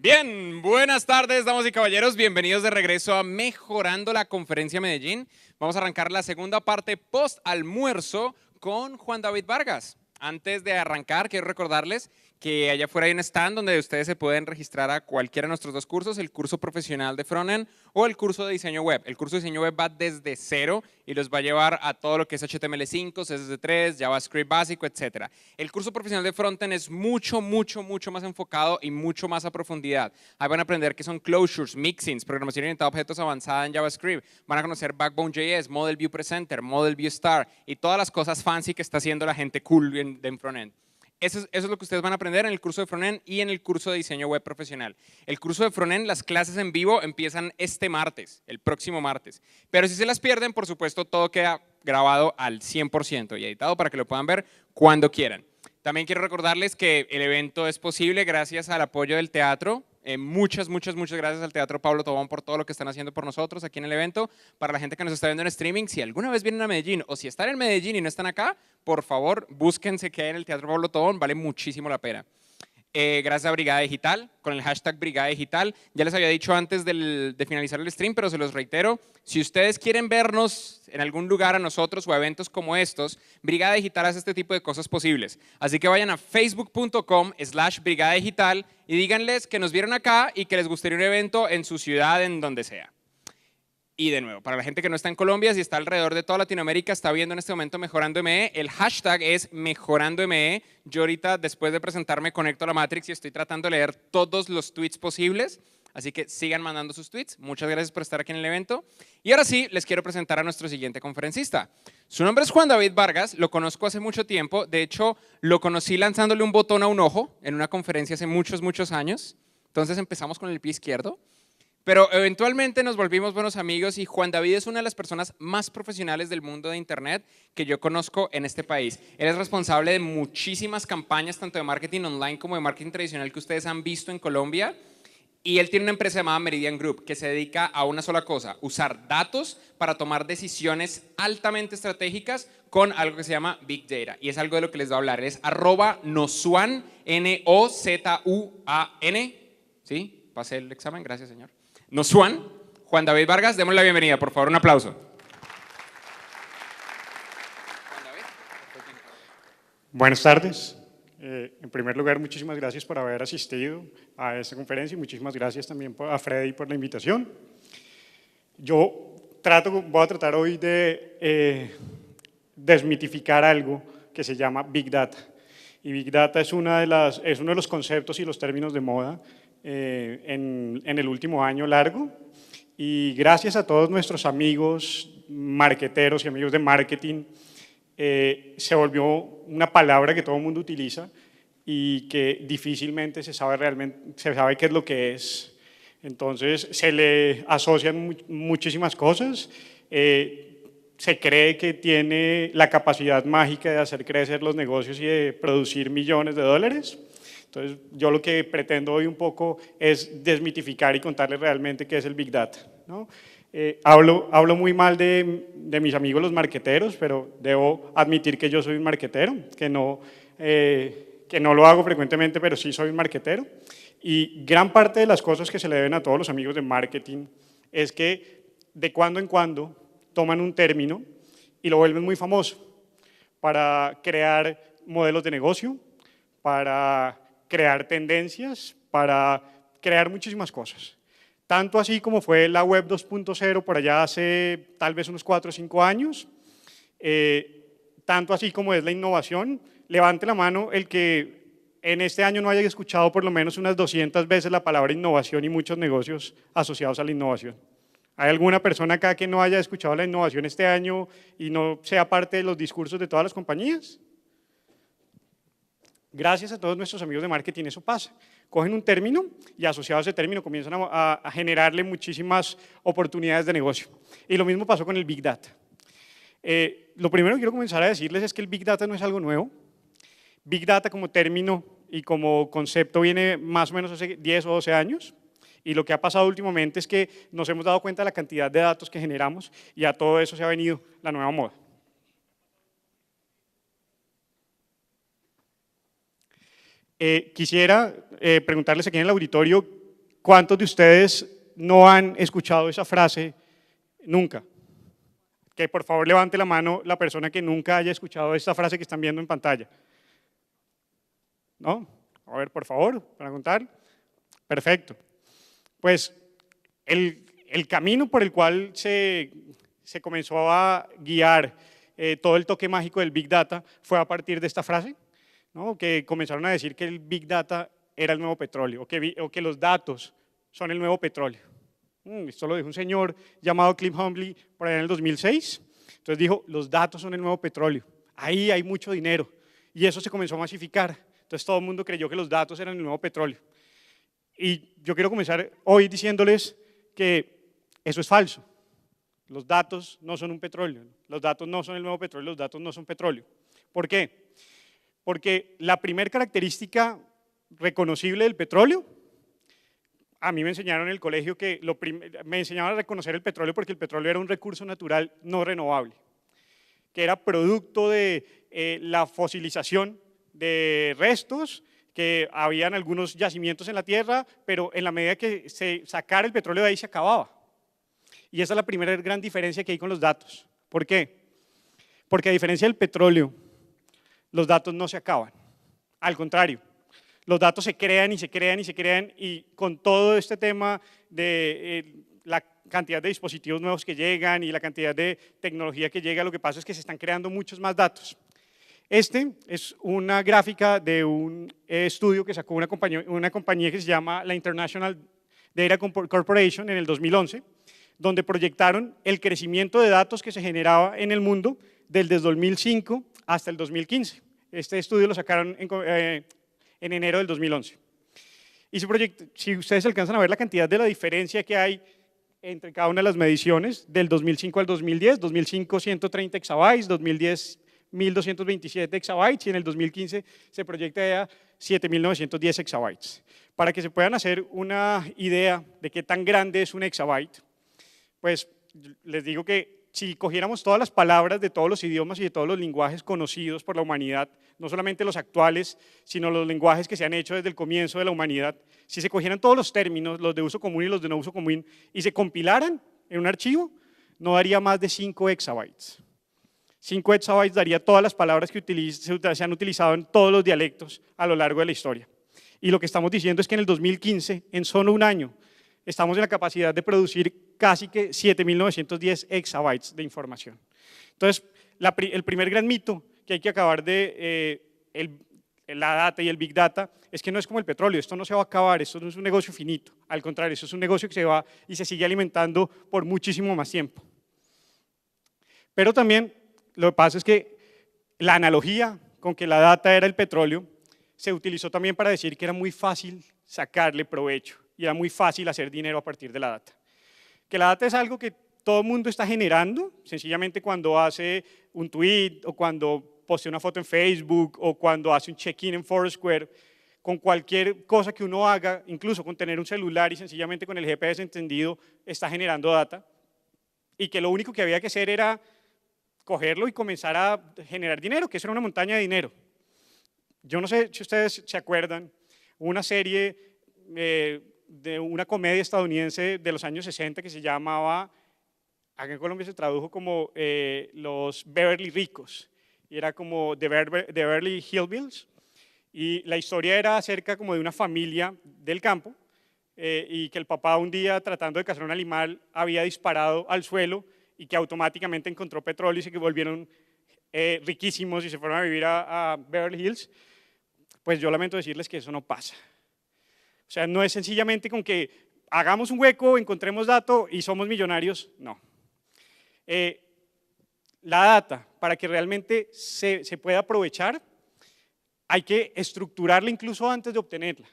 Bien, buenas tardes, damas y caballeros. Bienvenidos de regreso a Mejorando la Conferencia Medellín. Vamos a arrancar la segunda parte post-almuerzo con Juan David Vargas. Antes de arrancar, quiero recordarles que allá afuera hay un stand donde ustedes se pueden registrar a cualquiera de nuestros dos cursos, el curso profesional de frontend o el curso de diseño web. El curso de diseño web va desde cero y los va a llevar a todo lo que es HTML5, CSS3, JavaScript básico, etc. El curso profesional de frontend es mucho más enfocado y mucho más a profundidad. Ahí van a aprender qué son closures, mixins, programación orientada a objetos avanzada en JavaScript. Van a conocer Backbone.js, Model View Presenter, Model View Star y todas las cosas fancy que está haciendo la gente cool en frontend. Eso es lo que ustedes van a aprender en el curso de frontend y en el curso de diseño web profesional. El curso de frontend, las clases en vivo empiezan este martes, el próximo martes. Pero si se las pierden, por supuesto, todo queda grabado al 100% y editado para que lo puedan ver cuando quieran. También quiero recordarles que el evento es posible gracias al apoyo del teatro. Muchas gracias al Teatro Pablo Tobón por todo lo que están haciendo por nosotros aquí en el evento. Para la gente que nos está viendo en streaming, si alguna vez vienen a Medellín o si están en Medellín y no están acá, por favor, búsquense que hay en el Teatro Pablo Tobón, vale muchísimo la pena. Gracias a Brigada Digital, con el hashtag Brigada Digital. Ya les había dicho antes de finalizar el stream, pero se los reitero. Si ustedes quieren vernos en algún lugar a nosotros o a eventos como estos, Brigada Digital hace este tipo de cosas posibles. Así que vayan a facebook.com/Brigada Digital y díganles que nos vieron acá y que les gustaría un evento en su ciudad, en donde sea. Y de nuevo, para la gente que no está en Colombia, si está alrededor de toda Latinoamérica, está viendo en este momento Mejorando ME, el hashtag es Mejorando ME. Yo ahorita, después de presentarme, conecto a la Matrix y estoy tratando de leer todos los tweets posibles. Así que sigan mandando sus tweets. Muchas gracias por estar aquí en el evento. Y ahora sí, les quiero presentar a nuestro siguiente conferencista. Su nombre es Juan David Vargas, lo conozco hace mucho tiempo. De hecho, lo conocí lanzándole un botón a un ojo en una conferencia hace muchos años. Entonces empezamos con el pie izquierdo. Pero eventualmente nos volvimos buenos amigos y Juan David es una de las personas más profesionales del mundo de Internet que yo conozco en este país. Él es responsable de muchísimas campañas, tanto de marketing online como de marketing tradicional que ustedes han visto en Colombia. Y él tiene una empresa llamada Meridian Group que se dedica a una sola cosa, usar datos para tomar decisiones altamente estratégicas con algo que se llama Big Data. Y es algo de lo que les voy a hablar. Es @Nozuan, Nozuan. ¿Sí? Pasé el examen, gracias señor. Nozuan, Juan David Vargas, démosle la bienvenida, por favor, un aplauso. Buenas tardes. En primer lugar, muchísimas gracias por haber asistido a esta conferencia y muchísimas gracias también a Freddy por la invitación. Yo voy a tratar hoy de desmitificar algo que se llama Big Data. Y Big Data es uno de los conceptos y los términos de moda en el último año largo. Y gracias a todos nuestros amigos marketeros y amigos de marketing, se volvió una palabra que todo el mundo utiliza y que difícilmente se sabe qué es lo que es. Entonces se le asocian muchísimas cosas. Se cree que tiene la capacidad mágica de hacer crecer los negocios y de producir millones de dólares. Entonces yo lo que pretendo hoy un poco es desmitificar y contarles realmente qué es el Big Data, ¿no? Hablo muy mal de mis amigos los marqueteros, pero debo admitir que yo soy un marquetero, que no lo hago frecuentemente, pero sí soy un marquetero. Y gran parte de las cosas que se le deben a todos los amigos de marketing es que de cuando en cuando toman un término y lo vuelven muy famoso para crear modelos de negocio, para crear tendencias, para crear muchísimas cosas. Tanto así como fue la web 2.0 por allá hace tal vez unos 4 o 5 años, tanto así como es la innovación. Levante la mano el que en este año no haya escuchado por lo menos unas 200 veces la palabra innovación y muchos negocios asociados a la innovación. ¿Hay alguna persona acá que no haya escuchado la innovación este año y no sea parte de los discursos de todas las compañías? Gracias a todos nuestros amigos de marketing eso pasa. Cogen un término y asociado a ese término comienzan a generarle muchísimas oportunidades de negocio. Y lo mismo pasó con el Big Data. Lo primero que quiero comenzar a decirles es que el Big Data no es algo nuevo. Big Data como término y como concepto viene más o menos hace 10 o 12 años. Y lo que ha pasado últimamente es que nos hemos dado cuenta de la cantidad de datos que generamos y a todo eso se ha venido la nueva moda. Quisiera preguntarles aquí en el auditorio ¿Cuántos de ustedes no han escuchado esa frase nunca? Que por favor levante la mano la persona que nunca haya escuchado esta frase que están viendo en pantalla. ¿No? A ver, por favor, para contar. Perfecto. Pues el camino por el cual se comenzó a guiar todo el toque mágico del Big Data fue a partir de esta frase, ¿no? Que comenzaron a decir que el Big Data era el nuevo petróleo, o que los datos son el nuevo petróleo. Esto lo dijo un señor llamado Cliff Humbley por allá en el 2006. Entonces dijo, los datos son el nuevo petróleo, ahí hay mucho dinero. Y eso se comenzó a masificar. Entonces todo el mundo creyó que los datos eran el nuevo petróleo. Y yo quiero comenzar hoy diciéndoles que eso es falso. Los datos no son un petróleo, los datos no son el nuevo petróleo, los datos no son petróleo. ¿Por qué? Porque la primera característica reconocible del petróleo, a mí me enseñaron en el colegio que me enseñaban a reconocer el petróleo porque el petróleo era un recurso natural no renovable, que era producto de la fosilización de restos, que habían algunos yacimientos en la tierra, pero en la medida que se sacara el petróleo de ahí se acababa. Y esa es la primera gran diferencia que hay con los datos. ¿Por qué? Porque a diferencia del petróleo, los datos no se acaban. Al contrario, los datos se crean y se crean y se crean, y con todo este tema de la cantidad de dispositivos nuevos que llegan y la cantidad de tecnología que llega, lo que pasa es que se están creando muchos más datos. Este es una gráfica de un estudio que sacó una compañía que se llama la International Data Corporation en el 2011, donde proyectaron el crecimiento de datos que se generaba en el mundo desde el 2005 hasta el 2015. Este estudio lo sacaron en enero del 2011. Y si ustedes alcanzan a ver la cantidad de la diferencia que hay entre cada una de las mediciones, del 2005 al 2010, 2005 130 exabytes, 2010 1227 exabytes y en el 2015 se proyecta ya 7910 exabytes. Para que se puedan hacer una idea de qué tan grande es un exabyte, pues les digo que si cogiéramos todas las palabras de todos los idiomas y de todos los lenguajes conocidos por la humanidad, no solamente los actuales, sino los lenguajes que se han hecho desde el comienzo de la humanidad, si se cogieran todos los términos, los de uso común y los de no uso común, y se compilaran en un archivo, no daría más de 5 exabytes. 5 exabytes daría todas las palabras que se han utilizado en todos los dialectos a lo largo de la historia. Y lo que estamos diciendo es que en el 2015, en solo un año, estamos en la capacidad de producir casi que 7.910 exabytes de información. Entonces, el primer gran mito que hay que acabar de la data y el Big Data es que no es como el petróleo, esto no se va a acabar, esto no es un negocio finito, al contrario, esto es un negocio que se va y se sigue alimentando por muchísimo más tiempo. Pero también lo que pasa es que la analogía con que la data era el petróleo se utilizó también para decir que era muy fácil sacarle provecho y era muy fácil hacer dinero a partir de la data. Que la data es algo que todo el mundo está generando, sencillamente cuando hace un tweet o cuando postea una foto en Facebook o cuando hace un check-in en Foursquare, con cualquier cosa que uno haga, incluso con tener un celular y sencillamente con el GPS encendido, está generando data, y que lo único que había que hacer era cogerlo y comenzar a generar dinero, que eso era una montaña de dinero. Yo no sé si ustedes se acuerdan, una serie de una comedia estadounidense de los años 60 que se llamaba, acá en Colombia se tradujo como los Beverly Ricos, y era como The Beverly Hillbillies, y la historia era acerca como de una familia del campo, y que el papá un día tratando de cazar un animal había disparado al suelo y que automáticamente encontró petróleo y se volvieron riquísimos y se fueron a vivir a Beverly Hills. Pues yo lamento decirles que eso no pasa. O sea, no es sencillamente con que hagamos un hueco, encontremos datos y somos millonarios, no. La data, para que realmente se pueda aprovechar, hay que estructurarla incluso antes de obtenerla.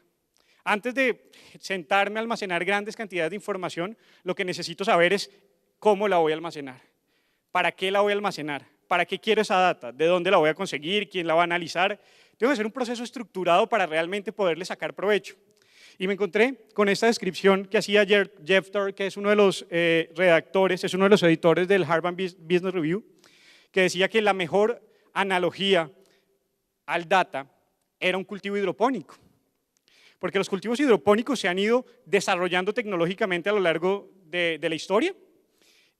Antes de sentarme a almacenar grandes cantidades de información, lo que necesito saber es cómo la voy a almacenar, para qué la voy a almacenar, para qué quiero esa data, de dónde la voy a conseguir, quién la va a analizar. Tengo que hacer un proceso estructurado para realmente poderle sacar provecho. Y me encontré con esta descripción que hacía Jeff Thor, que es uno de los redactores, es uno de los editores del Harvard Business Review, que decía que la mejor analogía al data era un cultivo hidropónico. porque los cultivos hidropónicos se han ido desarrollando tecnológicamente a lo largo de la historia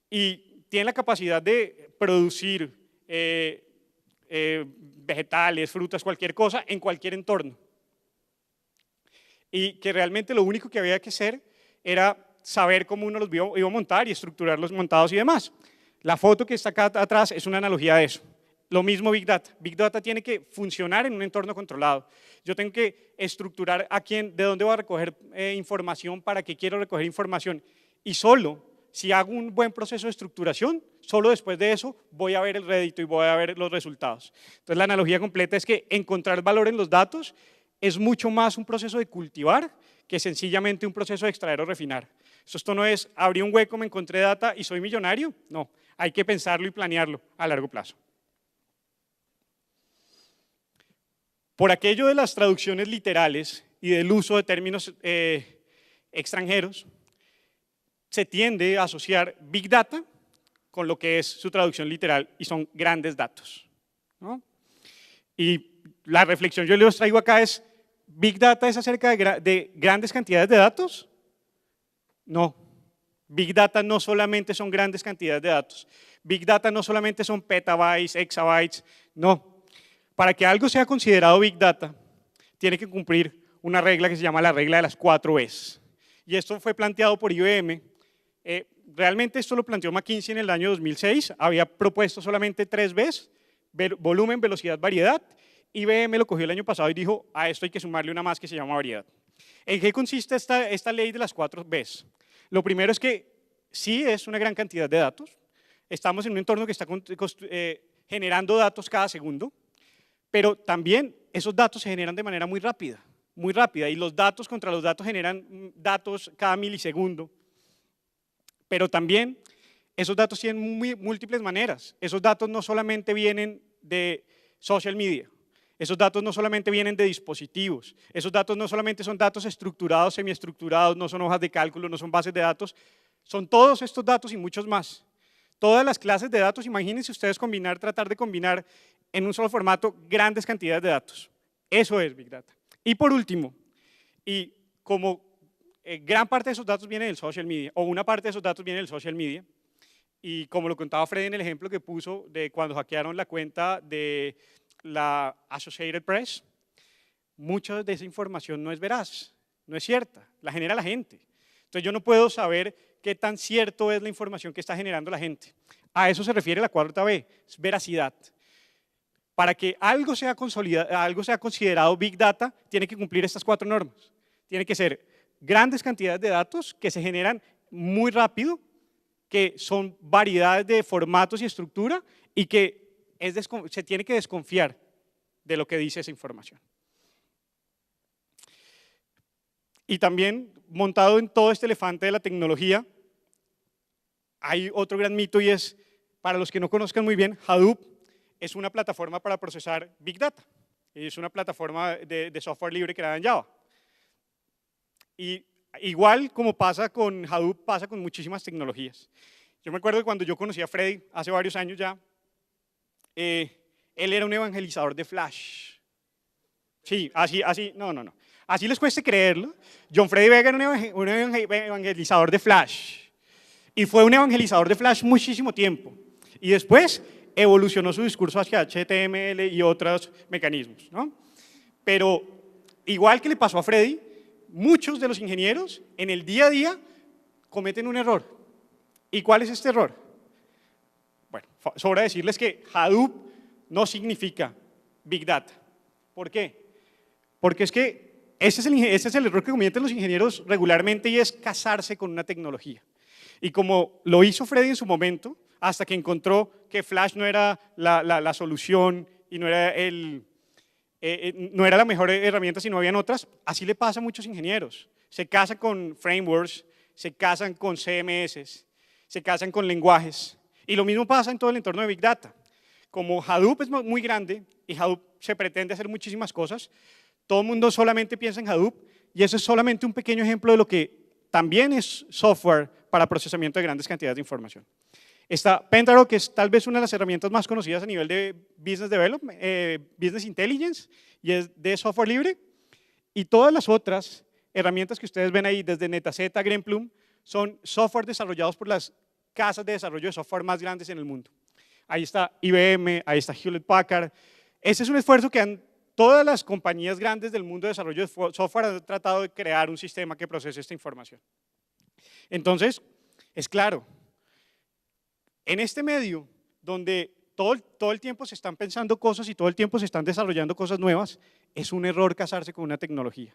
y tienen la capacidad de producir vegetales, frutas, cualquier cosa en cualquier entorno. Y que realmente lo único que había que hacer era saber cómo uno los iba a montar y estructurar los montados y demás. La foto que está acá atrás es una analogía de eso. Lo mismo Big Data. Big Data tiene que funcionar en un entorno controlado. Yo tengo que estructurar a quién, de dónde voy a recoger información, para qué quiero recoger información. Y solo si hago un buen proceso de estructuración, solo después de eso voy a ver el rédito y voy a ver los resultados. Entonces la analogía completa es que encontrar valor en los datos es mucho más un proceso de cultivar que sencillamente un proceso de extraer o refinar. Esto no es abrí un hueco, me encontré data y soy millonario. No, hay que pensarlo y planearlo a largo plazo. Por aquello de las traducciones literales y del uso de términos extranjeros, se tiende a asociar Big Data con lo que es su traducción literal y son grandes datos, ¿no? Y la reflexión yo les traigo acá es, ¿Big Data es acerca de grandes cantidades de datos? No. Big Data no solamente son grandes cantidades de datos. Big Data no solamente son petabytes, exabytes, no. Para que algo sea considerado Big Data, tiene que cumplir una regla que se llama la regla de las 4 Bs. Y esto fue planteado por IBM. Realmente esto lo planteó McKinsey en el año 2006. Había propuesto solamente 3 Bs, volumen, velocidad, variedad. IBM lo cogió el año pasado y dijo, a esto hay que sumarle una más que se llama variedad. ¿En qué consiste esta ley de las 4 Bs? Lo primero es que sí es una gran cantidad de datos. Estamos en un entorno que está generando datos cada segundo, pero también esos datos se generan de manera muy rápida, y los datos contra los datos generan datos cada milisegundo. Pero también esos datos tienen múltiples maneras. Esos datos no solamente vienen de social media, esos datos no solamente vienen de dispositivos, esos datos no solamente son datos estructurados, semiestructurados, no son hojas de cálculo, no son bases de datos, son todos estos datos y muchos más. Todas las clases de datos, imagínense ustedes tratar de combinar en un solo formato grandes cantidades de datos. Eso es Big Data. Y por último, y como gran parte de esos datos viene del social media, o una parte de esos datos viene del social media, y como lo contaba Freddy en el ejemplo que puso de cuando hackearon la cuenta de la Associated Press, mucha de esa información no es veraz, no es cierta, la genera la gente. Entonces yo no puedo saber qué tan cierto es la información que está generando la gente. A eso se refiere la 4B, es veracidad. Para que algo sea considerado Big Data, tiene que cumplir estas 4 normas. Tiene que ser grandes cantidades de datos que se generan muy rápido, que son variedades de formatos y estructura y que se tiene que desconfiar de lo que dice esa información. Y también, montado en todo este elefante de la tecnología, hay otro gran mito y es, para los que no conozcan muy bien, Hadoop es una plataforma para procesar Big Data. Es una plataforma de software libre creada en Java. Y igual como pasa con Hadoop, pasa con muchísimas tecnologías. Yo me acuerdo que cuando yo conocí a Freddy, hace varios años ya, él era un evangelizador de Flash. Sí, así, no. Así les cueste creerlo. John Freddy Vega era un evangelizador de Flash. Y fue un evangelizador de Flash muchísimo tiempo. Y después evolucionó su discurso hacia HTML y otros mecanismos, ¿no? Pero igual que le pasó a Freddy, muchos de los ingenieros en el día a día cometen un error. ¿Y cuál es este error? Bueno, sobra decirles que Hadoop no significa Big Data. ¿Por qué? Porque es que ese es el error que cometen los ingenieros regularmente y es casarse con una tecnología. Y como lo hizo Freddy en su momento, hasta que encontró que Flash no era la solución y no era la mejor herramienta, sino habían otras, así le pasa a muchos ingenieros. Se casan con frameworks, se casan con CMS, se casan con lenguajes. Y lo mismo pasa en todo el entorno de Big Data. Como Hadoop es muy grande y Hadoop se pretende hacer muchísimas cosas, todo el mundo solamente piensa en Hadoop y eso es solamente un pequeño ejemplo de lo que también es software para procesamiento de grandes cantidades de información. Está Pentarock, que es tal vez una de las herramientas más conocidas a nivel de business development, business intelligence, y es de software libre. Y todas las otras herramientas que ustedes ven ahí, desde NetaZ, Greenplum, son software desarrollados por las casas de desarrollo de software más grandes en el mundo. Ahí está IBM, ahí está Hewlett Packard. Ese es un esfuerzo que todas las compañías grandes del mundo de desarrollo de software han tratado de crear un sistema que procese esta información. Entonces, es claro, en este medio, donde todo el tiempo se están pensando cosas y todo el tiempo se están desarrollando cosas nuevas, es un error casarse con una tecnología.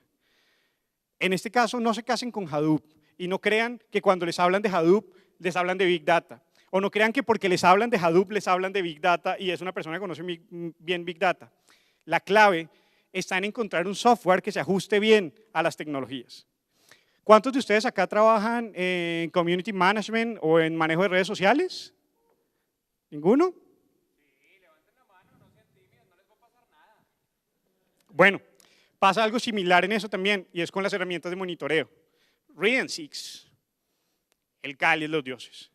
En este caso, no se casen con Hadoop y no crean que cuando les hablan de Hadoop, les hablan de Big Data. O no crean que porque les hablan de Hadoop, les hablan de Big Data y es una persona que conoce bien Big Data. La clave está en encontrar un software que se ajuste bien a las tecnologías. ¿Cuántos de ustedes acá trabajan en Community Management o en manejo de redes sociales? ¿Ninguno? Sí, levanten la mano, no sean tímidos, no les va a pasar nada. Bueno, pasa algo similar en eso también y es con las herramientas de monitoreo. Read&Seek, el Kali de los dioses,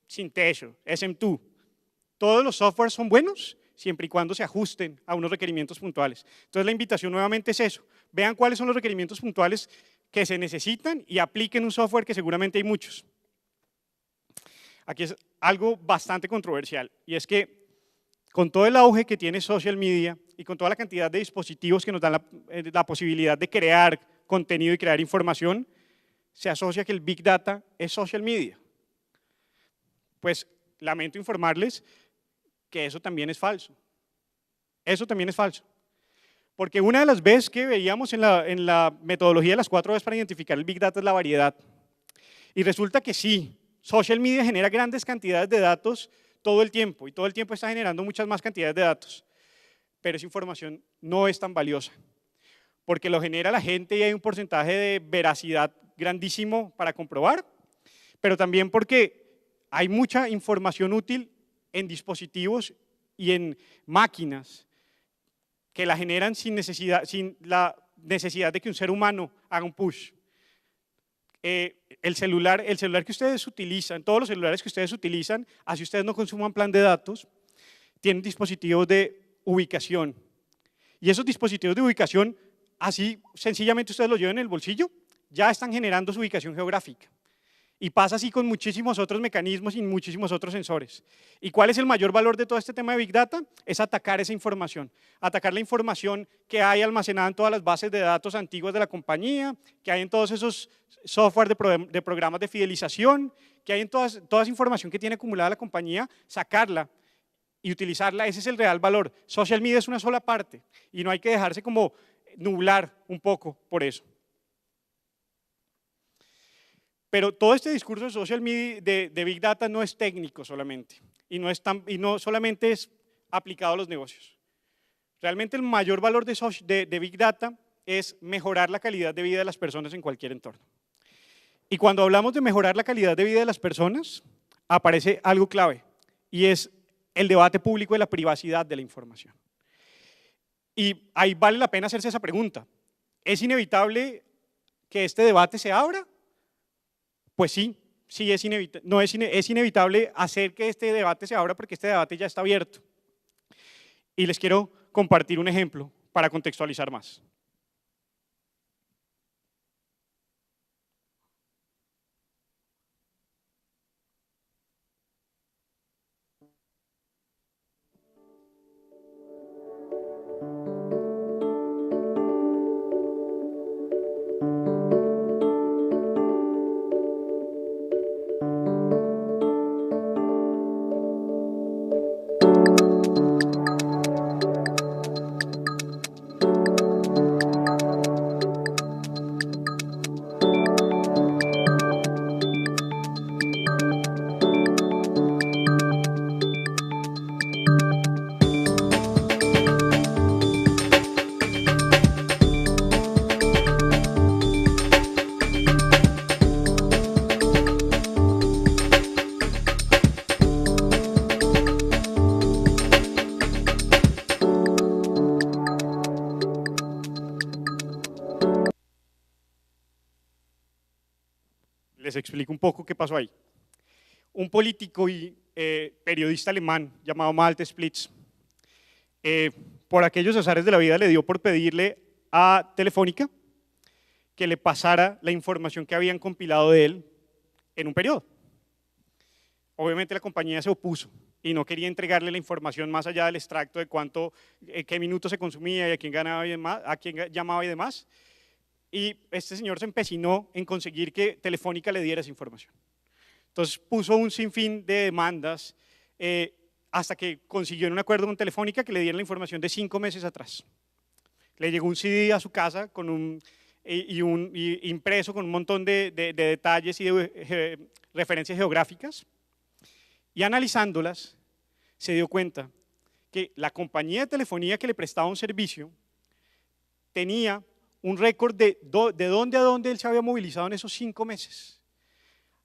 Synthesio, SM2, todos los softwares son buenos siempre y cuando se ajusten a unos requerimientos puntuales. Entonces la invitación nuevamente es eso, vean cuáles son los requerimientos puntuales que se necesitan y apliquen un software que seguramente hay muchos. Aquí es algo bastante controversial y es que con todo el auge que tiene social media y con toda la cantidad de dispositivos que nos dan la posibilidad de crear contenido y crear información, se asocia que el Big Data es social media. Pues lamento informarles que eso también es falso. Eso también es falso. Porque una de las Bs que veíamos en la metodología de las 4 Bs para identificar el Big Data es la variedad. Y resulta que sí, social media genera grandes cantidades de datos todo el tiempo y todo el tiempo está generando muchas más cantidades de datos. Pero esa información no es tan valiosa. Porque lo genera la gente y hay un porcentaje de veracidad grandísimo para comprobar, pero también porque hay mucha información útil en dispositivos y en máquinas que la generan sin la necesidad de que un ser humano haga un push. El celular que ustedes utilizan, todos los celulares que ustedes utilizan, así ustedes no consuman plan de datos, tienen dispositivos de ubicación. Y esos dispositivos de ubicación, así sencillamente ustedes los llevan en el bolsillo, ya están generando su ubicación geográfica. Y pasa así con muchísimos otros mecanismos y muchísimos otros sensores. ¿Y cuál es el mayor valor de todo este tema de Big Data? Es atacar esa información, atacar la información que hay almacenada en todas las bases de datos antiguas de la compañía, que hay en todos esos software de programas de fidelización, que hay en toda esa información que tiene acumulada la compañía, sacarla y utilizarla, ese es el real valor. Social media es una sola parte y no hay que dejarse como nublar un poco por eso. Pero todo este discurso de social media, de Big Data no es técnico solamente y no solamente es aplicado a los negocios. Realmente el mayor valor de Big Data es mejorar la calidad de vida de las personas en cualquier entorno. Y cuando hablamos de mejorar la calidad de vida de las personas, aparece algo clave y es el debate público de la privacidad de la información. Y ahí vale la pena hacerse esa pregunta. ¿Es inevitable que este debate se abra? Pues sí, es inevitable hacer que este debate se abra porque este debate ya está abierto. Y les quiero compartir un ejemplo para contextualizar más. Les explico un poco qué pasó ahí. Un político y periodista alemán llamado Malte Splitz, por aquellos azares de la vida le dio por pedirle a Telefónica que le pasara la información que habían compilado de él en un periodo. Obviamente la compañía se opuso y no quería entregarle la información más allá del extracto de cuánto, qué minutos se consumía y a quién ganaba y demás, a quién llamaba y demás. Y este señor se empecinó en conseguir que Telefónica le diera esa información. Entonces puso un sinfín de demandas hasta que consiguió en un acuerdo con Telefónica que le dieran la información de 5 meses atrás. Le llegó un CD a su casa con impreso con un montón de detalles y de referencias geográficas, y analizándolas se dio cuenta que la compañía de telefonía que le prestaba un servicio tenía un récord de dónde a dónde él se había movilizado en esos 5 meses.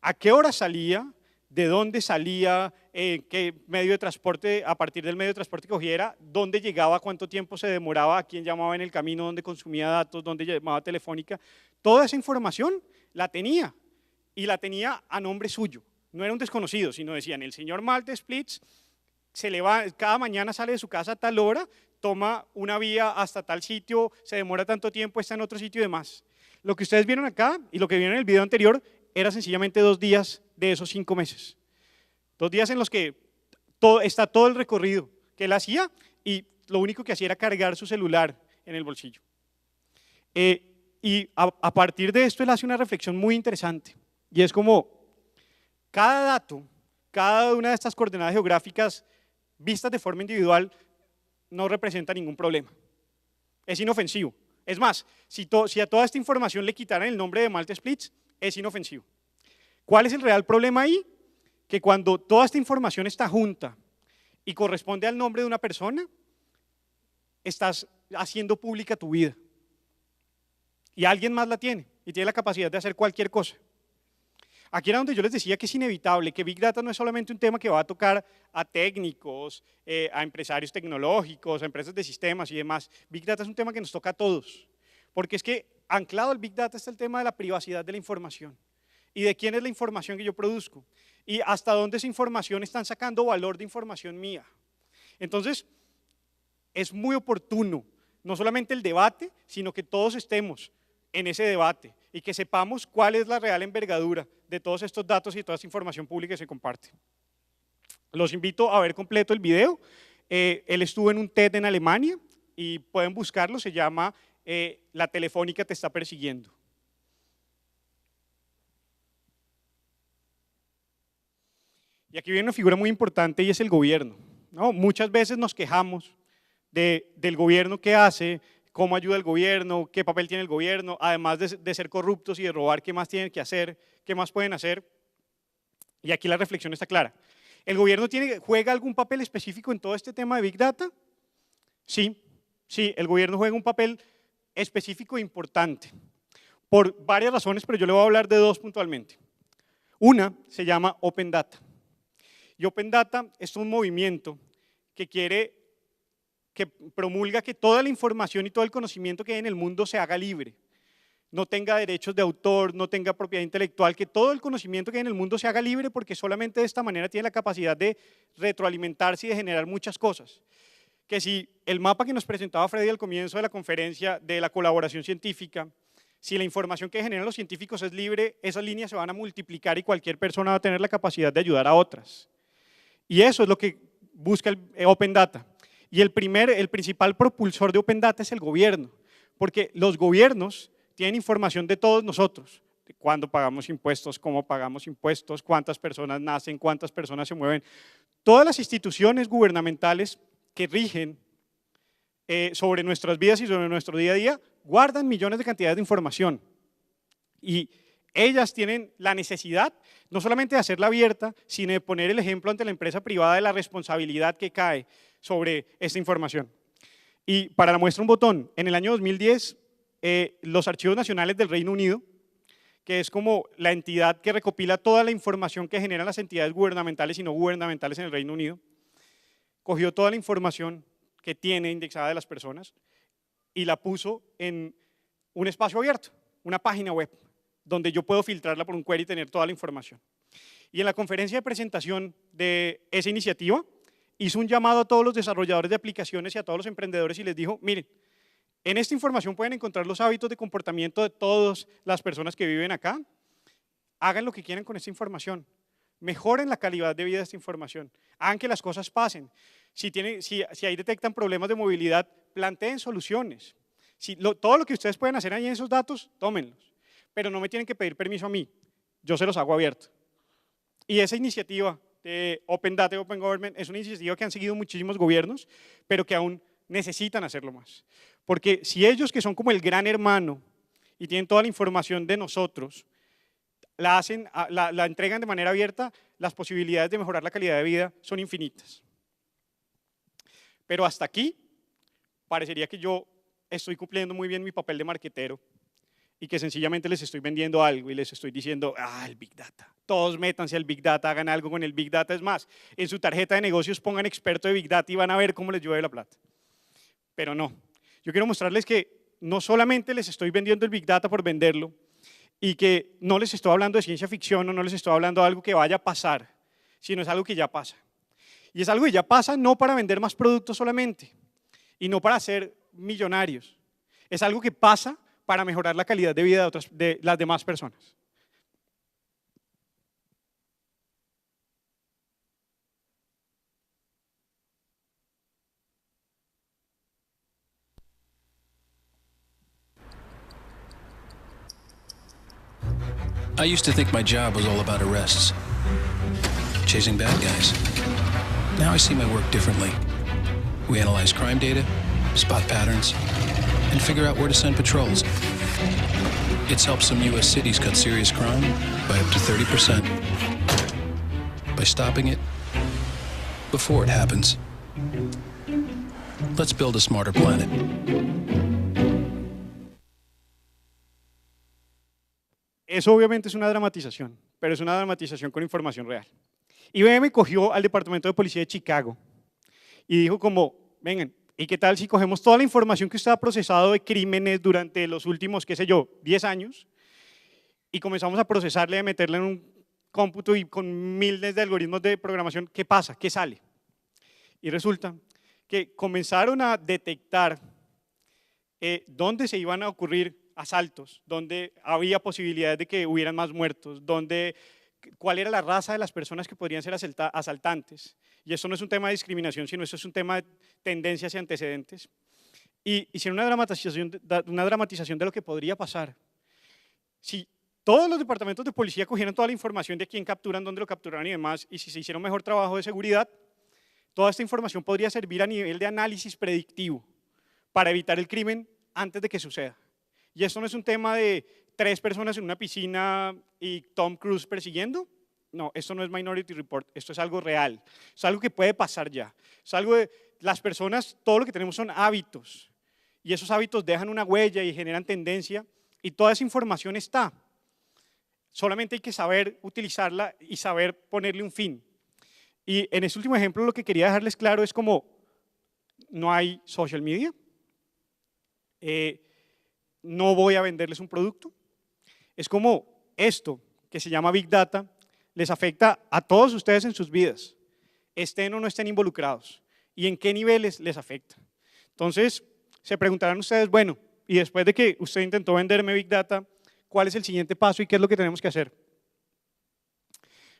¿A qué hora salía? ¿De dónde salía? ¿Qué medio de transporte, a partir del medio de transporte que cogiera? ¿Dónde llegaba? ¿Cuánto tiempo se demoraba? ¿A quién llamaba en el camino? ¿Dónde consumía datos? ¿Dónde llamaba Telefónica? Toda esa información la tenía, y la tenía a nombre suyo. No era un desconocido, sino decían, el señor Malte Splits cada mañana sale de su casa a tal hora, toma una vía hasta tal sitio, se demora tanto tiempo, está en otro sitio y demás. Lo que ustedes vieron acá y lo que vieron en el video anterior era sencillamente 2 días de esos 5 meses. 2 días en los que está todo el recorrido que él hacía, y lo único que hacía era cargar su celular en el bolsillo. Y a partir de esto él hace una reflexión muy interesante, y es como cada dato, cada una de estas coordenadas geográficas vistas de forma individual no representa ningún problema, es inofensivo. Es más, si a toda esta información le quitaran el nombre de Malte Splits, es inofensivo. ¿Cuál es el real problema ahí? Que cuando toda esta información está junta y corresponde al nombre de una persona, estás haciendo pública tu vida. Y alguien más la tiene, y tiene la capacidad de hacer cualquier cosa. Aquí era donde yo les decía que es inevitable, que Big Data no es solamente un tema que va a tocar a técnicos, a empresarios tecnológicos, a empresas de sistemas y demás. Big Data es un tema que nos toca a todos, porque es que anclado al Big Data está el tema de la privacidad de la información y de quién es la información que yo produzco y hasta dónde esa información están sacando valor de información mía. Entonces, es muy oportuno, no solamente el debate, sino que todos estemos en ese debate y que sepamos cuál es la real envergadura de todos estos datos y toda esta información pública que se comparte. Los invito a ver completo el video. Él estuvo en un TED en Alemania y pueden buscarlo, se llama La Telefónica te está persiguiendo. Y aquí viene una figura muy importante y es el gobierno, ¿no? Muchas veces nos quejamos del gobierno que hace, cómo ayuda el gobierno, qué papel tiene el gobierno, además de ser corruptos y de robar, qué más tienen que hacer, qué más pueden hacer. Y aquí la reflexión está clara. ¿El gobierno juega algún papel específico en todo este tema de Big Data? Sí, el gobierno juega un papel específico e importante, por varias razones, pero yo le voy a hablar de 2 puntualmente. Una se llama Open Data. Y Open Data es un movimiento que promulga que toda la información y todo el conocimiento que hay en el mundo se haga libre, no tenga derechos de autor, no tenga propiedad intelectual, que todo el conocimiento que hay en el mundo se haga libre, porque solamente de esta manera tiene la capacidad de retroalimentarse y de generar muchas cosas. Que si el mapa que nos presentaba Freddy al comienzo de la conferencia de la colaboración científica, si la información que generan los científicos es libre, esas líneas se van a multiplicar y cualquier persona va a tener la capacidad de ayudar a otras. Y eso es lo que busca el Open Data. Y el principal propulsor de Open Data es el gobierno, porque los gobiernos tienen información de todos nosotros, de cuándo pagamos impuestos, cómo pagamos impuestos, cuántas personas nacen, cuántas personas se mueven. Todas las instituciones gubernamentales que rigen sobre nuestras vidas y sobre nuestro día a día guardan millones de cantidades de información. Y ellas tienen la necesidad no solamente de hacerla abierta, sino de poner el ejemplo ante la empresa privada de la responsabilidad que cae sobre esta información. Y para la muestra un botón, en el año 2010, los archivos nacionales del Reino Unido, que es como la entidad que recopila toda la información que generan las entidades gubernamentales y no gubernamentales en el Reino Unido, cogió toda la información que tiene indexada de las personas y la puso en un espacio abierto, una página web, donde yo puedo filtrarla por un query y tener toda la información. Y en la conferencia de presentación de esa iniciativa, hizo un llamado a todos los desarrolladores de aplicaciones y a todos los emprendedores y les dijo, miren, En esta información pueden encontrar los hábitos de comportamiento de todas las personas que viven acá. Hagan lo que quieran con esta información. Mejoren la calidad de vida de esta información. Hagan que las cosas pasen. Si ahí detectan problemas de movilidad, planteen soluciones. Todo lo que ustedes pueden hacer ahí en esos datos, tómenlos. Pero no me tienen que pedir permiso a mí. Yo se los hago abierto. Y esa iniciativa de Open Data y Open Government es una iniciativa que han seguido muchísimos gobiernos, pero que aún necesitan hacerlo más. Porque si ellos, que son como el gran hermano y tienen toda la información de nosotros, la entregan de manera abierta, las posibilidades de mejorar la calidad de vida son infinitas. Pero hasta aquí parecería que yo estoy cumpliendo muy bien mi papel de marquetero y que sencillamente les estoy vendiendo algo y les estoy diciendo, el Big Data. Todos métanse al Big Data, hagan algo con el Big Data. Es más, en su tarjeta de negocios pongan experto de Big Data y van a ver cómo les llueve la plata. Pero no, yo quiero mostrarles que no solamente les estoy vendiendo el Big Data por venderlo y que no les estoy hablando de ciencia ficción o no les estoy hablando de algo que vaya a pasar, sino es algo que ya pasa. Y es algo que ya pasa no para vender más productos solamente y no para ser millonarios. Es algo que pasa para mejorar la calidad de vida de las demás personas. I used to think my job was all about arrests, chasing bad guys. Now I see my work differently. We analyze crime data, spot patterns, and figure out where to send patrols. It's helped some U.S. cities cut serious crime by up to 30%. By stopping it before it happens. Let's build a smarter planet. Eso obviamente es una dramatización, pero es una dramatización con información real. IBM cogió al Departamento de Policía de Chicago y dijo como, vengan, ¿y qué tal si cogemos toda la información que usted ha procesado de crímenes durante los últimos, qué sé yo, 10 años y comenzamos a procesarle, a meterle en un cómputo y con miles de algoritmos de programación, ¿qué pasa? ¿Qué sale? Y resulta que comenzaron a detectar dónde se iban a ocurrir asaltos, dónde había posibilidades de que hubieran más muertos, cuál era la raza de las personas que podrían ser asaltantes. Y eso no es un tema de discriminación, sino eso es un tema de tendencias y antecedentes. Y hicieron una dramatización de lo que podría pasar. Si todos los departamentos de policía cogieran toda la información de quién capturan, dónde lo capturaron y demás, y si se hiciera un mejor trabajo de seguridad, toda esta información podría servir a nivel de análisis predictivo para evitar el crimen antes de que suceda. Y esto no es un tema de 3 personas en una piscina y Tom Cruise persiguiendo. No, esto no es Minority Report, esto es algo real. Es algo que puede pasar ya. Es algo de las personas, todo lo que tenemos son hábitos. Y esos hábitos dejan una huella y generan tendencia. Y toda esa información está. Solamente hay que saber utilizarla y saber ponerle un fin. Y en este último ejemplo lo que quería dejarles claro es como no hay social media. No voy a venderles un producto. Es como esto que se llama Big Data les afecta a todos ustedes en sus vidas, estén o no estén involucrados, y en qué niveles les afecta. Entonces, se preguntarán ustedes, bueno, y después de que usted intentó venderme Big Data, ¿cuál es el siguiente paso y qué es lo que tenemos que hacer?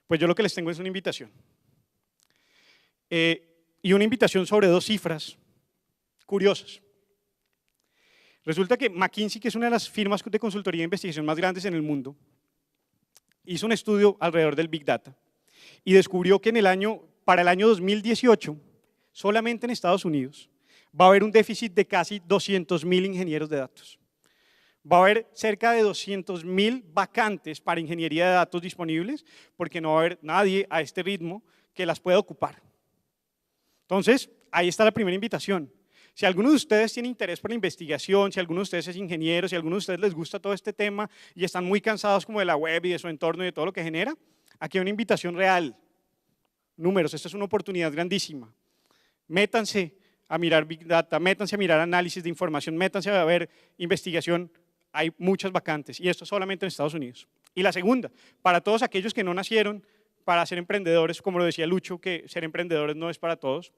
Pues yo lo que les tengo es una invitación. Y una invitación sobre 2 cifras curiosas. Resulta que McKinsey, que es una de las firmas de consultoría de investigación más grandes en el mundo, hizo un estudio alrededor del Big Data y descubrió que para el año 2018, solamente en Estados Unidos, va a haber un déficit de casi 200.000 ingenieros de datos. Va a haber cerca de 200.000 vacantes para ingeniería de datos disponibles porque no va a haber nadie a este ritmo que las pueda ocupar. Entonces, ahí está la primera invitación. Si alguno de ustedes tiene interés por la investigación, si alguno de ustedes es ingeniero, si alguno de ustedes les gusta todo este tema y están muy cansados como de la web y de su entorno y de todo lo que genera, aquí hay una invitación real. Números, esta es una oportunidad grandísima. Métanse a mirar Big Data, métanse a mirar análisis de información, métanse a ver investigación. Hay muchas vacantes y esto solamente en Estados Unidos. Y la segunda, para todos aquellos que no nacieron para ser emprendedores, como lo decía Lucho, que ser emprendedores no es para todos,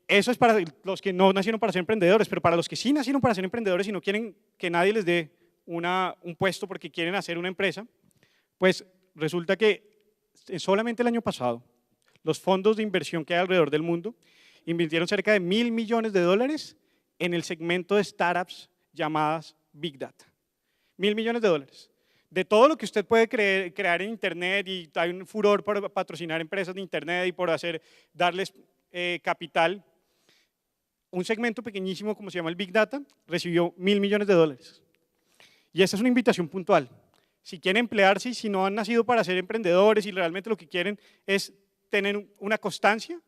eso es para los que no nacieron para ser emprendedores, pero para los que sí nacieron para ser emprendedores y no quieren que nadie les dé un puesto porque quieren hacer una empresa, pues resulta que solamente el año pasado los fondos de inversión que hay alrededor del mundo invirtieron cerca de $1.000 millones en el segmento de startups llamadas Big Data. $1.000 millones. De todo lo que usted puede crear en Internet, y hay un furor por patrocinar empresas de Internet y por darles capital, un segmento pequeñísimo como se llama el Big Data recibió $1.000 millones. Y esta es una invitación puntual. Si quieren emplearse y si no han nacido para ser emprendedores y realmente lo que quieren es tener una constancia,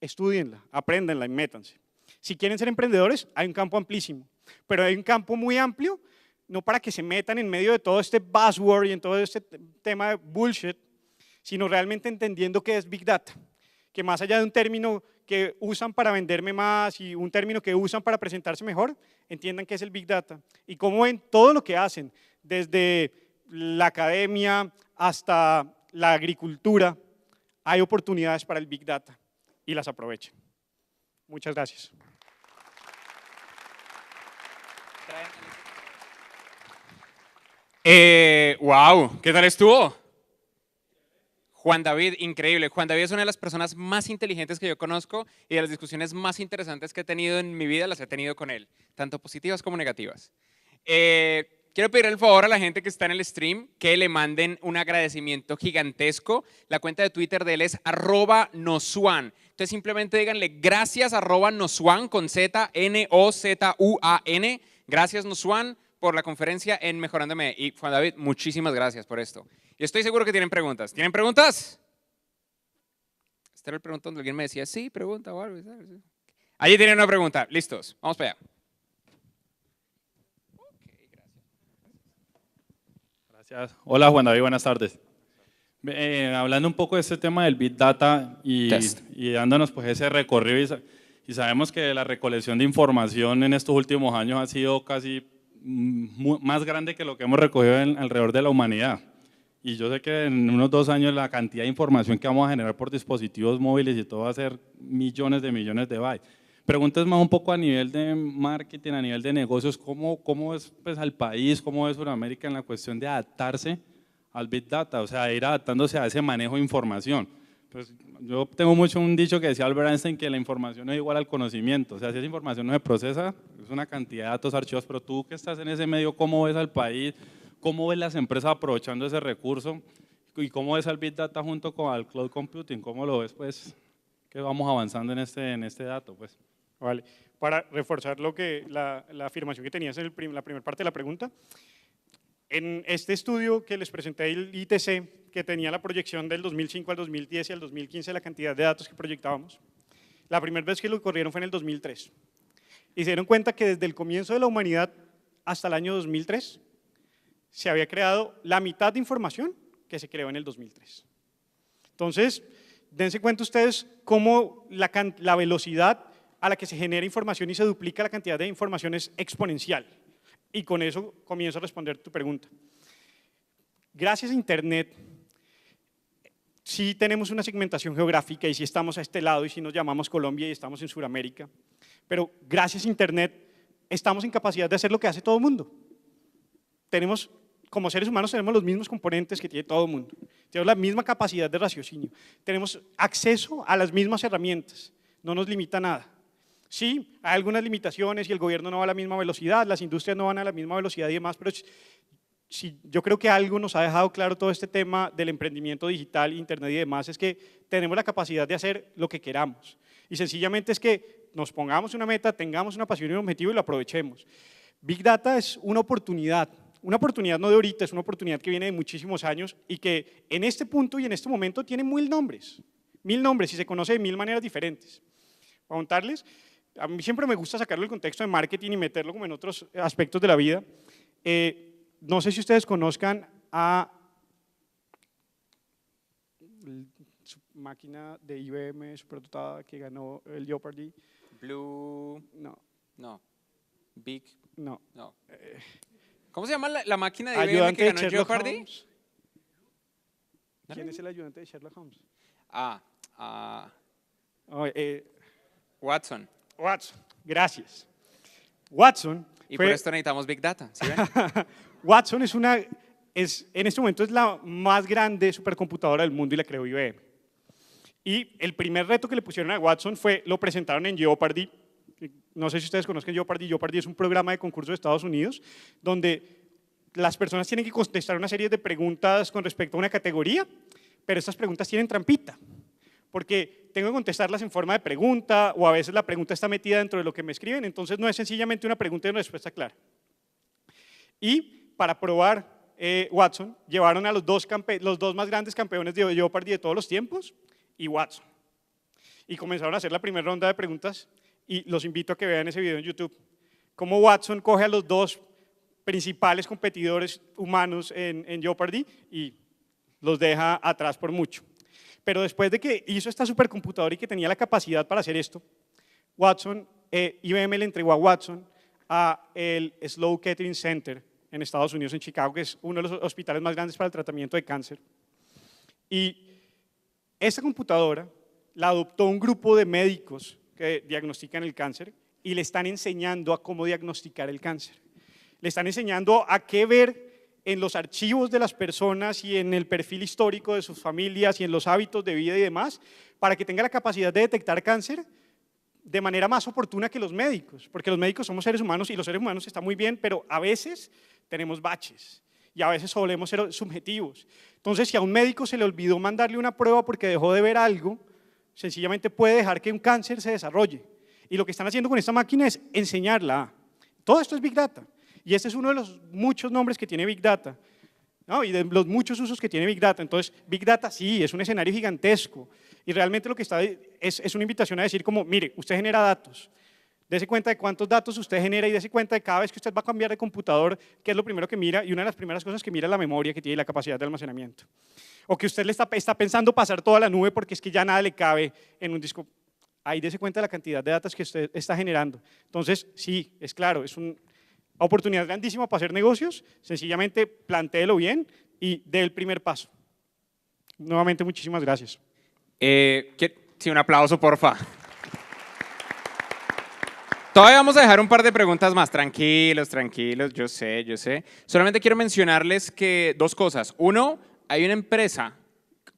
estúdienla, apréndanla y métanse. Si quieren ser emprendedores, hay un campo amplísimo, pero hay un campo muy amplio, no para que se metan en medio de todo este buzzword y en todo este tema de bullshit, sino realmente entendiendo qué es Big Data, que más allá de un término que usan para venderme más y un término que usan para presentarse mejor, entiendan qué es el Big Data y cómo ven todo lo que hacen, desde la academia hasta la agricultura, hay oportunidades para el Big Data y las aprovechen. Muchas gracias. Wow, ¿qué tal estuvo? Juan David, increíble. Juan David es una de las personas más inteligentes que yo conozco y de las discusiones más interesantes que he tenido en mi vida las he tenido con él, tanto positivas como negativas. Quiero pedir el favor a la gente que está en el stream que le manden un agradecimiento gigantesco. La cuenta de Twitter de él es @nozuan. Entonces simplemente díganle gracias @nozuan con Z, N-O-Z-U-A-N. Gracias Nozuan por la conferencia en Mejorándome. Y Juan David, muchísimas gracias por esto. Y estoy seguro que tienen preguntas. ¿Tienen preguntas? Este era el preguntón donde alguien me decía, sí, pregunta o algo. Allí tienen una pregunta. Listos, vamos para allá. Gracias. Hola Juan David, buenas tardes. Hablando un poco de este tema del Big Data y dándonos pues ese recorrido y sabemos que la recolección de información en estos últimos años ha sido casi más grande que lo que hemos recogido alrededor de la humanidad. Y yo sé que en unos 2 años la cantidad de información que vamos a generar por dispositivos móviles y todo va a ser millones de bytes. Preguntas más un poco a nivel de marketing, a nivel de negocios, ¿cómo es pues, al país, cómo es Sudamérica en la cuestión de adaptarse al Big Data, o sea, ir adaptándose a ese manejo de información? Pues, yo tengo mucho un dicho que decía Albert Einstein que la información es igual al conocimiento, o sea, si esa información no se procesa, es una cantidad de datos, archivos, pero tú que estás en ese medio, ¿cómo ves al país? ¿Cómo ves las empresas aprovechando ese recurso? ¿Y cómo ves al Big Data junto con el Cloud Computing? ¿Cómo lo ves, pues, que vamos avanzando en este dato, pues? Vale. Para reforzar la afirmación que tenías en la primera parte de la pregunta, en este estudio que les presenté, el ITC, que tenía la proyección del 2005 al 2010 y al 2015 la cantidad de datos que proyectábamos, la primera vez que lo corrieron fue en el 2003. Y se dieron cuenta que desde el comienzo de la humanidad hasta el año 2003 se había creado la mitad de información que se creó en el 2003. Entonces, dense cuenta ustedes cómo la velocidad a la que se genera información y se duplica la cantidad de información es exponencial. Y con eso comienzo a responder tu pregunta. Gracias a Internet, sí tenemos una segmentación geográfica y sí estamos a este lado y sí nos llamamos Colombia y estamos en Sudamérica, pero gracias a Internet estamos en capacidad de hacer lo que hace todo el mundo. Como seres humanos tenemos los mismos componentes que tiene todo el mundo, tenemos la misma capacidad de raciocinio, tenemos acceso a las mismas herramientas, no nos limita nada. Sí, hay algunas limitaciones y el gobierno no va a la misma velocidad, las industrias no van a la misma velocidad y demás, pero sí, yo creo que algo nos ha dejado claro todo este tema del emprendimiento digital, Internet y demás, es que tenemos la capacidad de hacer lo que queramos. Y sencillamente es que nos pongamos una meta, tengamos una pasión y un objetivo y lo aprovechemos. Big Data es una oportunidad no de ahorita, es una oportunidad que viene de muchísimos años y que en este punto y en este momento tiene 1000 nombres y se conoce de 1000 maneras diferentes. Para contarles, a mí siempre me gusta sacarlo del contexto de marketing y meterlo como en otros aspectos de la vida. No sé si ustedes conozcan a su máquina de IBM superdotada que ganó el Jeopardy. Blue. No. Big. No. ¿Cómo se llama la máquina de IBM Ayudante que de ganó el Sherlock Jeopardy? Holmes. ¿Quién es el ayudante de Sherlock Holmes? Watson. Watson, gracias. Watson Y fue- por esto necesitamos Big Data, ¿sí ven? Watson en este momento es la más grande supercomputadora del mundo y la creó IBM. Y el primer reto que le pusieron a Watson lo presentaron en Jeopardy. No sé si ustedes conozcan Jeopardy. Jeopardy es un programa de concurso de Estados Unidos donde las personas tienen que contestar una serie de preguntas con respecto a una categoría, pero estas preguntas tienen trampita, porque tengo que contestarlas en forma de pregunta o a veces la pregunta está metida dentro de lo que me escriben, entonces no es sencillamente una pregunta y una respuesta clara. Y para probar Watson, llevaron a los dos más grandes campeones de Jeopardy de todos los tiempos y Watson. Y comenzaron a hacer la primera ronda de preguntas y los invito a que vean ese video en YouTube. Cómo Watson coge a los dos principales competidores humanos en Jeopardy y los deja atrás por mucho. Pero después de que hizo esta supercomputadora y que tenía la capacidad para hacer esto, IBM le entregó a Watson a el Sloan Kettering Center en Estados Unidos, en Chicago, que es uno de los hospitales más grandes para el tratamiento de cáncer. Y esta computadora la adoptó un grupo de médicos que diagnostican el cáncer y le están enseñando a cómo diagnosticar el cáncer. Le están enseñando a qué ver en los archivos de las personas y en el perfil histórico de sus familias y en los hábitos de vida y demás, para que tenga la capacidad de detectar cáncer de manera más oportuna que los médicos, porque los médicos somos seres humanos y los seres humanos están muy bien, pero a veces tenemos baches y a veces solemos ser subjetivos. Entonces, si a un médico se le olvidó mandarle una prueba porque dejó de ver algo, sencillamente puede dejar que un cáncer se desarrolle. Y lo que están haciendo con esta máquina es enseñarla. Todo esto es Big Data. Y este es uno de los muchos nombres que tiene Big Data, ¿no? Y de los muchos usos que tiene Big Data. Entonces, Big Data sí, es un escenario gigantesco. Y realmente lo que está es una invitación a decir como, mire, usted genera datos. Dese cuenta de cuántos datos usted genera y dese cuenta de cada vez que usted va a cambiar de computador, qué es lo primero que mira. Y una de las primeras cosas que mira es la memoria que tiene y la capacidad de almacenamiento. O que usted está pensando pasar toda la nube porque es que ya nada le cabe en un disco. Ahí dese cuenta de la cantidad de datos que usted está generando. Entonces, sí, es claro, es una oportunidad grandísima para hacer negocios, sencillamente plantéelo bien y dé el primer paso. Nuevamente, muchísimas gracias. Sí, un aplauso, porfa. Todavía vamos a dejar un par de preguntas más. Tranquilos, tranquilos, yo sé. Solamente quiero mencionarles que dos cosas. Uno, hay una empresa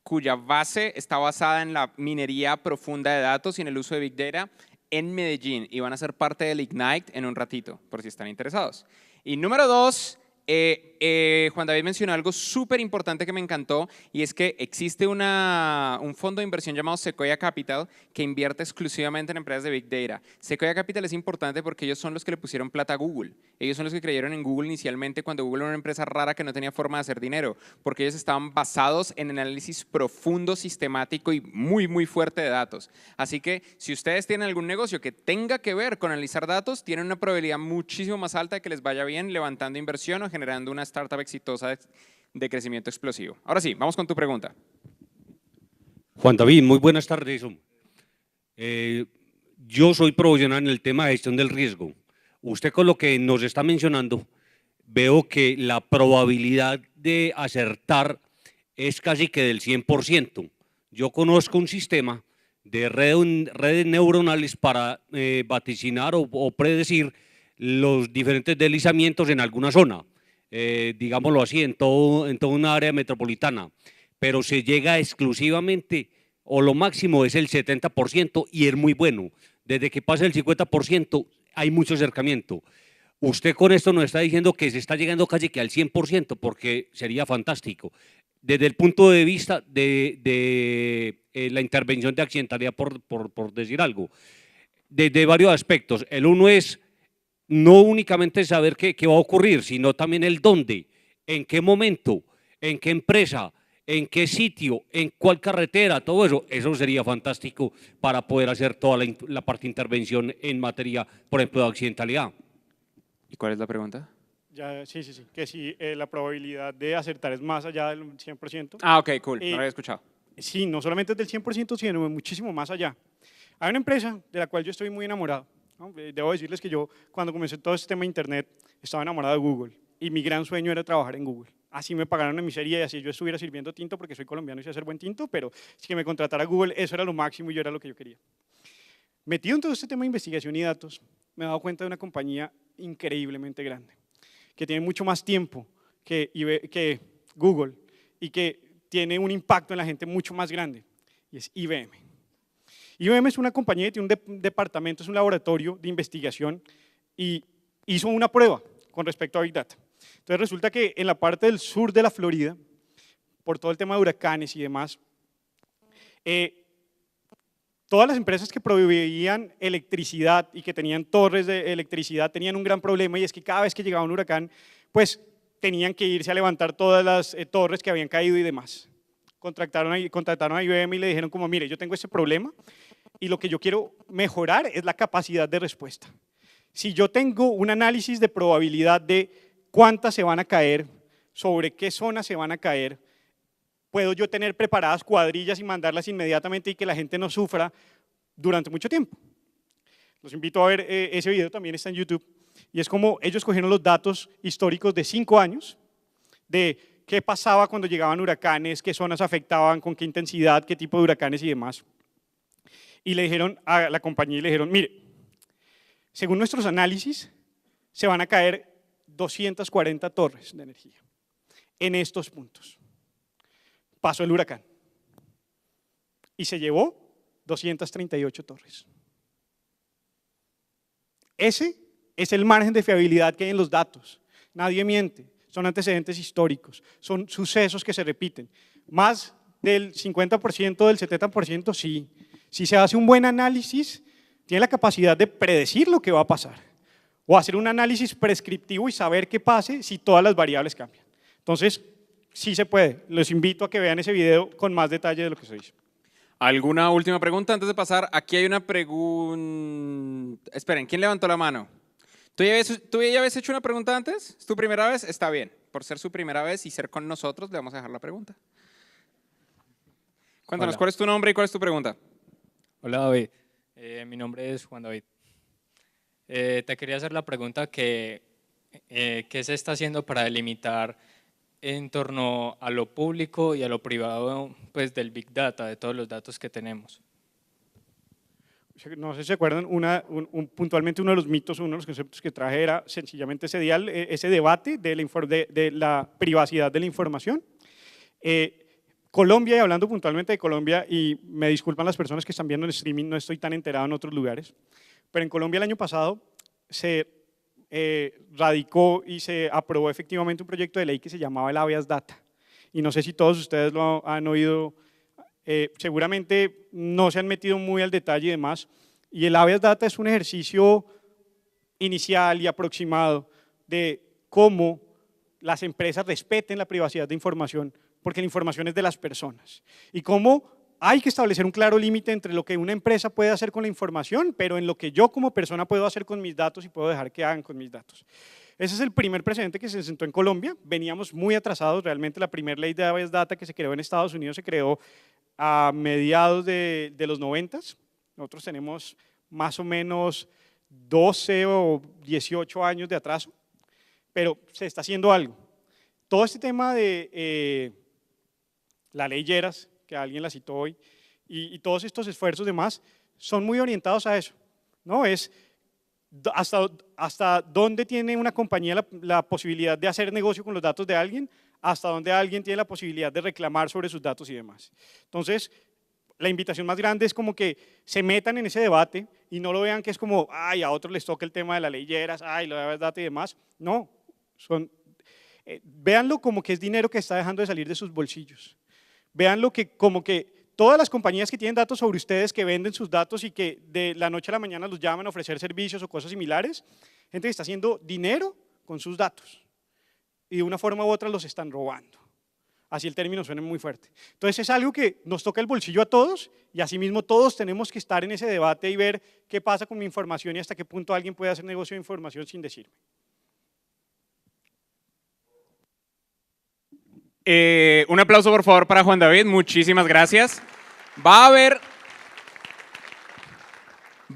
cuya base está basada en la minería profunda de datos y en el uso de Big Data en Medellín y van a ser parte del Ignite en un ratito, por si están interesados. Y número dos, Juan David mencionó algo súper importante que me encantó y es que existe un fondo de inversión llamado Sequoia Capital que invierte exclusivamente en empresas de Big Data. Sequoia Capital es importante porque ellos son los que le pusieron plata a Google. Ellos son los que creyeron en Google inicialmente cuando Google era una empresa rara que no tenía forma de hacer dinero, porque ellos estaban basados en análisis profundo, sistemático y muy, muy fuerte de datos. Así que si ustedes tienen algún negocio que tenga que ver con analizar datos, tienen una probabilidad muchísimo más alta de que les vaya bien levantando inversión o generando una startup exitosa de crecimiento explosivo. Ahora sí, vamos con tu pregunta. Juan David, muy buenas tardes. Yo soy profesional en el tema de gestión del riesgo. Usted con lo que nos está mencionando, veo que la probabilidad de acertar es casi que del 100%. Yo conozco un sistema de redes neuronales para vaticinar o predecir los diferentes deslizamientos en alguna zona. Digámoslo así, en toda una área metropolitana, pero se llega exclusivamente, o lo máximo es el 70% y es muy bueno. Desde que pasa el 50% hay mucho acercamiento. Usted con esto nos está diciendo que se está llegando casi que al 100%, porque sería fantástico. Desde el punto de vista de la intervención de accidentalidad, por decir algo, desde varios aspectos. El uno es no únicamente saber qué va a ocurrir, sino también el dónde, en qué momento, en qué empresa, en qué sitio, en cuál carretera, todo eso. Eso sería fantástico para poder hacer toda la parte de intervención en materia, por ejemplo, de accidentalidad. ¿Y cuál es la pregunta? Sí, que si la probabilidad de acertar es más allá del 100%. Ah, ok, cool, no lo había escuchado. Sí, no solamente es del 100%, sino muchísimo más allá. Hay una empresa de la cual yo estoy muy enamorado. ¿No? Debo decirles que yo, cuando comencé todo este tema de Internet, estaba enamorado de Google y mi gran sueño era trabajar en Google. Así me pagaron en miseria y así yo estuviera sirviendo tinto porque soy colombiano y sé hacer buen tinto, pero si que me contratara Google, eso era lo máximo y yo era lo que yo quería. Metido en todo este tema de investigación y datos, me he dado cuenta de una compañía increíblemente grande, que tiene mucho más tiempo que Google y que tiene un impacto en la gente mucho más grande, y es IBM. IBM es una compañía que tiene un departamento, es un laboratorio de investigación y hizo una prueba con respecto a Big Data. Entonces resulta que en la parte del sur de la Florida, por todo el tema de huracanes y demás, todas las empresas que proveían electricidad y que tenían torres de electricidad tenían un gran problema, y es que cada vez que llegaba un huracán, pues tenían que irse a levantar todas las torres que habían caído y demás. Contrataron a IBM y le dijeron como, mire, yo tengo ese problema y lo que yo quiero mejorar es la capacidad de respuesta. Si yo tengo un análisis de probabilidad de cuántas se van a caer, sobre qué zonas se van a caer, puedo yo tener preparadas cuadrillas y mandarlas inmediatamente y que la gente no sufra durante mucho tiempo. Los invito a ver ese video, también está en YouTube, y es como ellos cogieron los datos históricos de 5 años, de qué pasaba cuando llegaban huracanes, qué zonas afectaban, con qué intensidad, qué tipo de huracanes y demás. Y le dijeron a la compañía, mire, según nuestros análisis, se van a caer 240 torres de energía en estos puntos. Pasó el huracán y se llevó 238 torres. Ese es el margen de fiabilidad que hay en los datos. Nadie miente, son antecedentes históricos, son sucesos que se repiten. Más del 50%, del 70%, sí. Si se hace un buen análisis, tiene la capacidad de predecir lo que va a pasar o hacer un análisis prescriptivo y saber qué pase si todas las variables cambian. Entonces, sí se puede. Los invito a que vean ese video con más detalle de lo que se dice. ¿Alguna última pregunta antes de pasar? Aquí hay una pregunta. Esperen, ¿quién levantó la mano? ¿Tú ya habías hecho una pregunta antes? ¿Es tu primera vez? Está bien. Por ser su primera vez y ser con nosotros, le vamos a dejar la pregunta. Cuéntanos, Hola. ¿cuál es tu nombre y cuál es tu pregunta? Hola David, mi nombre es Juan David. Te quería hacer la pregunta ¿qué se está haciendo para delimitar en torno a lo público y a lo privado, pues, del Big Data, de todos los datos que tenemos? No sé si se acuerdan, puntualmente uno de los mitos, uno de los conceptos que traje era sencillamente ese debate de la privacidad de la información. Colombia, y hablando puntualmente de Colombia, y me disculpan las personas que están viendo en streaming, no estoy tan enterado en otros lugares, pero en Colombia el año pasado se radicó y se aprobó efectivamente un proyecto de ley que se llamaba el Habeas Data. Y no sé si todos ustedes lo han oído, seguramente no se han metido muy al detalle y demás. Y el Habeas Data es un ejercicio inicial y aproximado de cómo las empresas respeten la privacidad de información, porque la información es de las personas. Y cómo hay que establecer un claro límite entre lo que una empresa puede hacer con la información, pero en lo que yo como persona puedo hacer con mis datos y puedo dejar que hagan con mis datos. Ese es el primer precedente que se sentó en Colombia. Veníamos muy atrasados, realmente la primera ley de Habeas Data que se creó en Estados Unidos se creó a mediados de los 90s. Nosotros tenemos más o menos 12 o 18 años de atraso, pero se está haciendo algo. Todo este tema de la ley Lleras, que alguien la citó hoy, y todos estos esfuerzos demás son muy orientados a eso, ¿no? Es hasta dónde tiene una compañía la posibilidad de hacer negocio con los datos de alguien, hasta dónde alguien tiene la posibilidad de reclamar sobre sus datos y demás. Entonces, la invitación más grande es como que se metan en ese debate y no lo vean que es como, ay, a otros les toca el tema de la ley Lleras, ay, lo de Habeas Data y demás. No, véanlo como que es dinero que está dejando de salir de sus bolsillos. Véanlo como que todas las compañías que tienen datos sobre ustedes, que venden sus datos y que de la noche a la mañana los llaman a ofrecer servicios o cosas similares, gente que está haciendo dinero con sus datos y de una forma u otra los están robando. Así el término suena muy fuerte. Entonces es algo que nos toca el bolsillo a todos y asimismo todos tenemos que estar en ese debate y ver qué pasa con mi información y hasta qué punto alguien puede hacer negocio de información sin decirme. Un aplauso por favor para Juan David, muchísimas gracias. Va a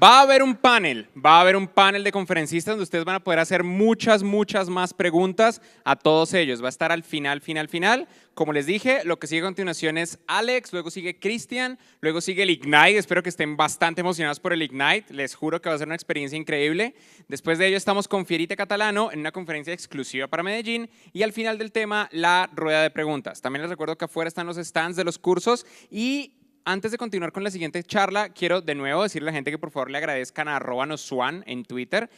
Va a haber un panel de conferencistas donde ustedes van a poder hacer muchas más preguntas a todos ellos. Va a estar al final. Como les dije, lo que sigue a continuación es Alex, luego sigue Cristian, luego sigue el Ignite. Espero que estén bastante emocionados por el Ignite. Les juro que va a ser una experiencia increíble. Después de ello estamos con Fierita Catalano en una conferencia exclusiva para Medellín. Y al final del tema, la rueda de preguntas. También les recuerdo que afuera están los stands de los cursos y antes de continuar con la siguiente charla, quiero de nuevo decirle a la gente que por favor le agradezcan a @nosuan en Twitter.